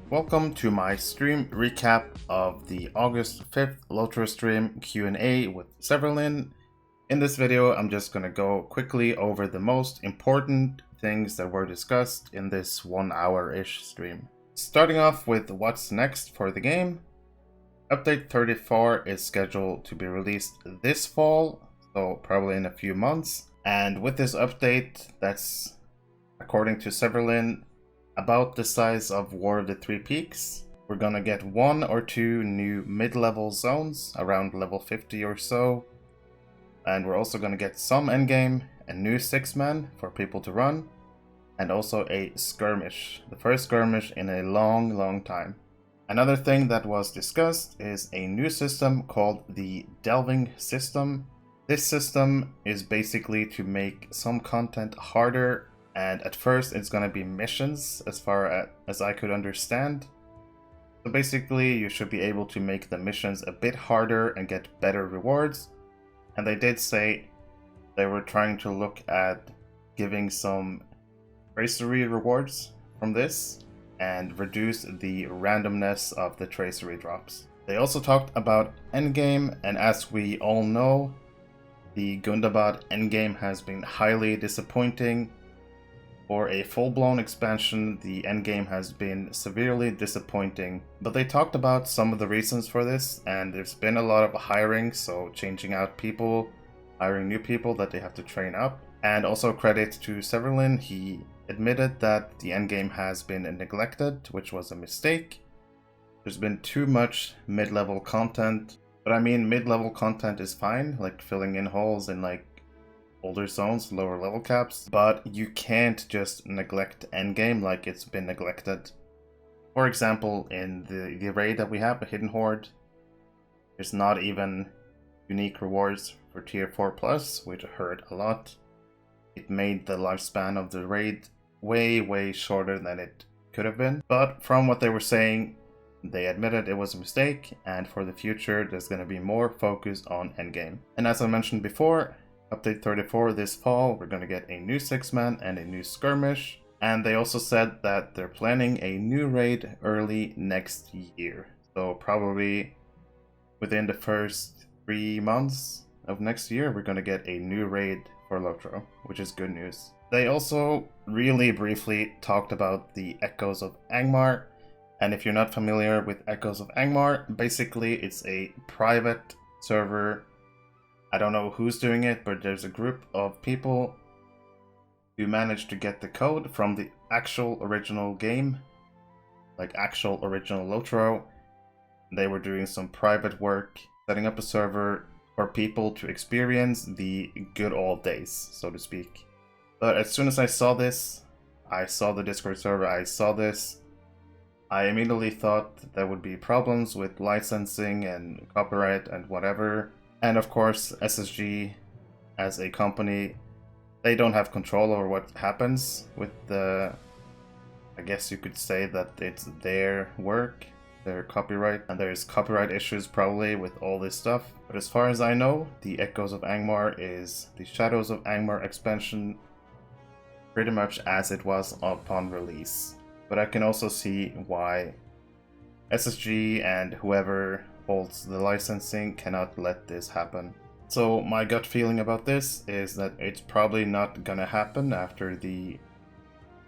Welcome to my stream recap of the August 5th LOTRO stream Q&A with Severlin. In this video, I'm just going to go quickly over the most important things that were discussed in this 1 hour-ish stream. Starting off with what's next for the game. Update 34 is scheduled to be released this fall, so probably in a few months. And with this update, that's, according to Severlin, about the size of War of the Three Peaks. We're gonna get 1 or 2 new mid-level zones, around level 50 or so. And we're also gonna get some endgame, a new 6-man for people to run, and also a skirmish, the first skirmish in a long time. Another thing that was discussed is a new system called the delving system. This system is basically to make some content harder, and at first it's gonna be missions as far as I could understand. So basically you should be able to make the missions a bit harder and get better rewards. And they did say they were trying to look at giving some tracery rewards from this and reduce the randomness of the tracery drops. They also talked about Endgame, and as we all know, the Gundabad Endgame has been highly disappointing. For a full-blown expansion, the endgame has been severely disappointing, but they talked about some of the reasons for this, and there's been a lot of hiring, so changing out people, hiring new people that they have to train up. And also credit to Severlin, he admitted that the endgame has been neglected, which was a mistake. There's been too much mid-level content, but I mean mid-level content is fine, like filling in holes in like older zones, lower level caps, but you can't just neglect endgame like it's been neglected. For example, in the raid that we have, a Hidden Horde, there's not even unique rewards for tier 4+, which hurt a lot. It made the lifespan of the raid way shorter than it could have been. But from what they were saying, they admitted it was a mistake, and for the future there's going to be more focus on endgame. And as I mentioned before, Update 34 this fall, we're going to get a new 6-man and a new skirmish. And they also said that they're planning a new raid early next year. So probably within the first 3 months of next year, we're going to get a new raid for LOTRO, which is good news. They also really briefly talked about the Echoes of Angmar. And if you're not familiar with Echoes of Angmar, basically it's a private server. I don't know who's doing it, but there's a group of people who managed to get the code from the actual original game, like actual original LOTRO. They were doing some private work, setting up a server for people to experience the good old days, so to speak. But as soon as I saw this, I saw the Discord server, I saw this, I immediately thought there would be problems with licensing and copyright and whatever. And of course, SSG, as a company, they don't have control over what happens with the, I guess you could say that it's their work, their copyright, and there's copyright issues probably with all this stuff. But as far as I know, the Echoes of Angmar is the Shadows of Angmar expansion, pretty much as it was upon release. But I can also see why SSG and whoever holds the licensing cannot let this happen. So my gut feeling about this is that it's probably not gonna happen after the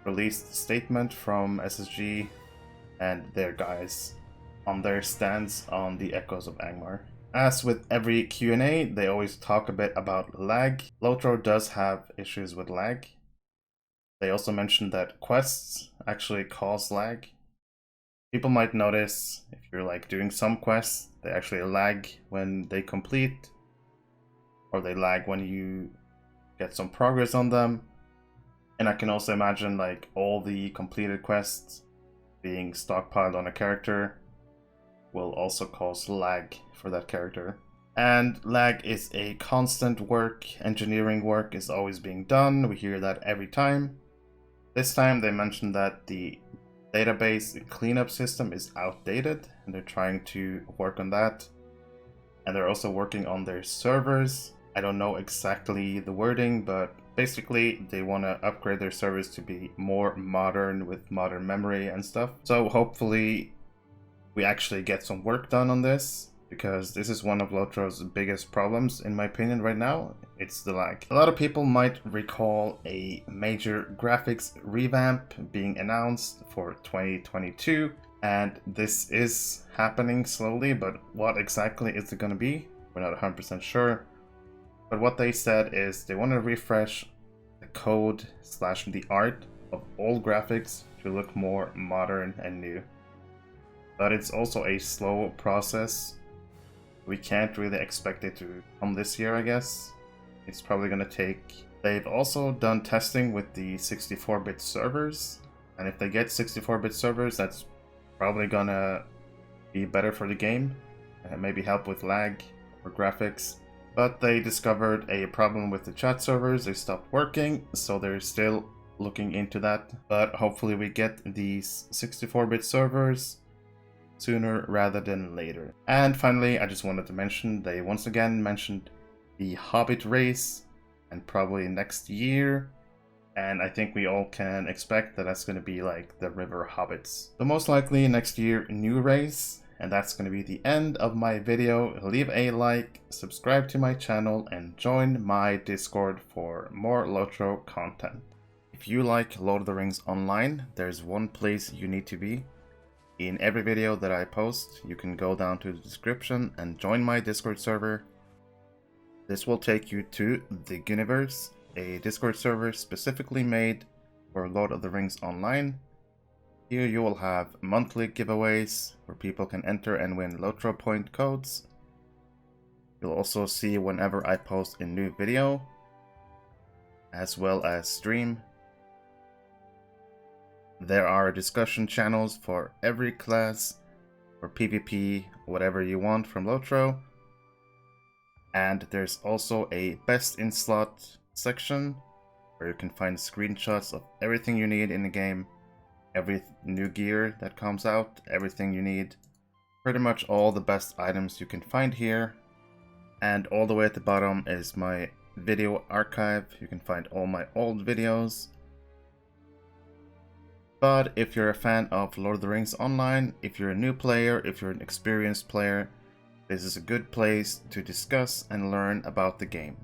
released statement from SSG and their guys on their stance on the Echoes of Angmar. As with every Q&A, they always talk a bit about lag. LOTRO does have issues with lag. They also mentioned that quests actually cause lag. People might notice if you're like doing some quests, they actually lag when they complete, or they lag when you get some progress on them. And I can also imagine like all the completed quests being stockpiled on a character will also cause lag for that character. And lag is a constant work, engineering work is always being done, we hear that every time. This time they mentioned that the database cleanup system is outdated, and they're trying to work on that. And they're also working on their servers. I don't know exactly the wording, but Basically, they want to upgrade their servers to be more modern with modern memory and stuff. So hopefully we actually get some work done on this, because this is one of LOTRO's biggest problems in my opinion right now. It's the lag. A lot of people might recall a major graphics revamp being announced for 2022, and this is happening slowly, but what exactly is it going to be? We're not 100% sure. But what they said is they want to refresh the code / the art of all graphics to look more modern and new. But it's also a slow process. We can't really expect it to come this year, I guess. It's probably going to take... They've also done testing with the 64-bit servers, and if they get 64-bit servers, that's probably gonna be better for the game, and maybe help with lag or graphics. But they discovered a problem with the chat servers. They stopped working, so they're still looking into that. But hopefully we get these 64-bit servers sooner rather than later. And finally, I just wanted to mention, they once again mentioned the Hobbit race, and probably next year. And I think we all can expect that that's going to be like the River Hobbits. So most likely next year, new race. And that's going to be the end of my video. Leave a like, subscribe to my channel, and join my Discord for more LOTRO content. If you like Lord of the Rings Online, there's one place you need to be. In every video that I post, you can go down to the description and join my Discord server. This will take you to the Ghynverse, a Discord server specifically made for Lord of the Rings Online. Here you will have monthly giveaways where people can enter and win LOTRO point codes. You'll also see whenever I post a new video, as well as stream. There are discussion channels for every class, for PvP, whatever you want from LOTRO. And there's also a best in slot section where you can find screenshots of everything you need in the game, every new gear that comes out, everything you need, pretty much all the best items you can find here. And all the way at the bottom is my video archive. You can find all my old videos. But if you're a fan of Lord of the Rings Online, if you're a new player, if you're an experienced player, this is a good place to discuss and learn about the game.